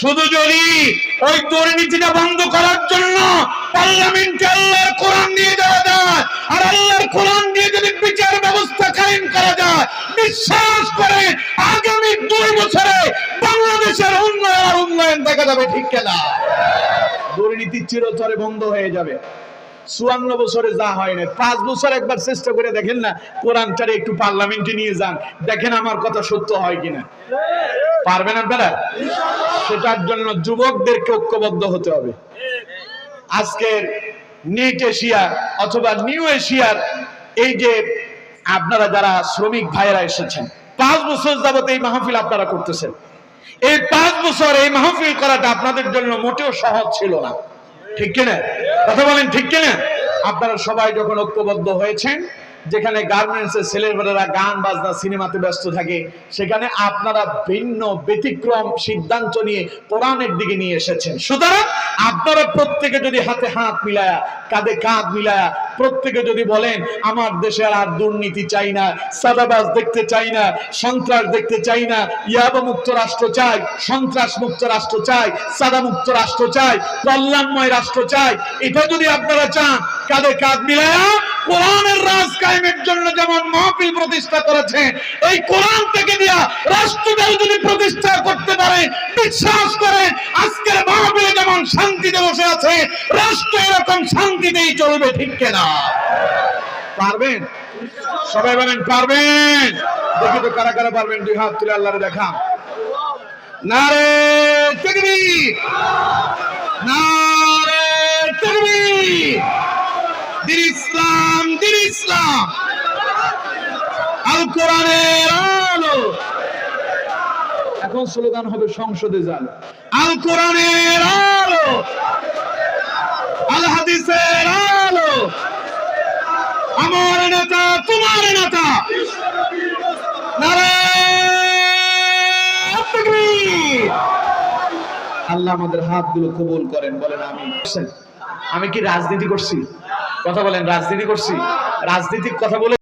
শুধু যদি ওই দুর্নীতিটা বন্ধ করার জন্য পার্লামেন্টে আল্লাহর কোরআন দিয়ে দেওয়া যায়, আর আল্লাহর কোরআন দিয়ে যদি বিচার ব্যবস্থা কায়েম করা যায়, বিশ্বাস করে আগামী 2 বছরে বাংলাদেশের উন্নয়ন দেখা যাবে। ঠিক কিনা? দুর্নীতি চিরতরে বন্ধ হয়ে যাবে। 54 বছরে যা হয় না, 5 বছর একবার চেষ্টা করে দেখেন না, কোরআনটারে একটু পার্লামেন্টে নিয়ে যান, দেখেন আমার কথা সত্য হয় কিনা। পারবেন আপনারা? সেটার জন্য যুবকদেরকে ঐক্যবদ্ধ হতে হবে। আজকের নিট এশিয়া অথবা নিউ এশিয়ার এই যে আপনারা যারা শ্রমিক ভাইয়েরা এসেছেন, 5 বছর যাবত এই মাহফিল আপনারা করতেছেন। এই 5 বছর এই মাহফিল করাটা আপনাদের জন্য মোটেও সহজ ছিল না। ঠিক কিনা? কথা বলেন ঠিক কিনা? আপনারা সবাই যখন ঐক্যবদ্ধ হয়েছেন, যেখানে গার্মেন্টসের ছেলেমেয়েরা গান বাজনা সিনেমাতে ব্যস্ত থাকে, সেখানে আপনারা ভিন্ন ব্যতিক্রম সিদ্ধান্ত নিয়ে কোরআনের দিকে নিয়ে এসেছেন। সুতরাং আপনারা প্রত্যেকে যদি হাতে হাত মিলায়া, কাঁধে কাঁধ মিলায়া প্রত্যেকে যদি বলেন, আমার দেশে আর দুর্নীতি চাই না, সাদাবাজ দেখতে চাই না, সন্ত্রাস দেখতে চাই না, ইয়াবা মুক্ত রাষ্ট্র চাই, সন্ত্রাস মুক্ত রাষ্ট্র চাই, সাদা মুক্ত রাষ্ট্র চাই, কল্যাণময় রাষ্ট্র চাই, এটা যদি আপনারা চান, কাঁধে কাঁধ মিলায়া কোরআনের রাজ কায়েমের জন্য যেমন মাহফিল প্রতিষ্ঠা করেছেন, এই কোরআন থেকে দিয়া রাষ্ট্রটাও যদি প্রতিষ্ঠা করতে পারে, বিশ্বাস করেন আজকের মাহফিলে যেমন শান্তিতে বসে আছে, রাষ্ট্র এরকম শান্তিতেই চলবে। ঠিক কিনা? পারবেন? সবাই বলেন পারবেন? দেখি তো কারা কারা পারবেন, 2 হাত তুলে আল্লাহরে দেখান। নারে তাকবীর, নারে তাকবীর। দিন ইসলাম, দিন ইসলাম, আল কোরআনের আলো। এখন স্লোগান হবে সংসদে যান, আল কোরআনের আলো, আল হাদিসের আলো, আমার নেতা তোমার নেতা। নারে তাকবীর। আল্লাহ আমাদের হাতগুলো কবুল করেন, বলেন আমিন। আমি কি রাজনীতি করছি? কথা বলেন, রাজনীতি করছি? রাজনীতির কথা বলে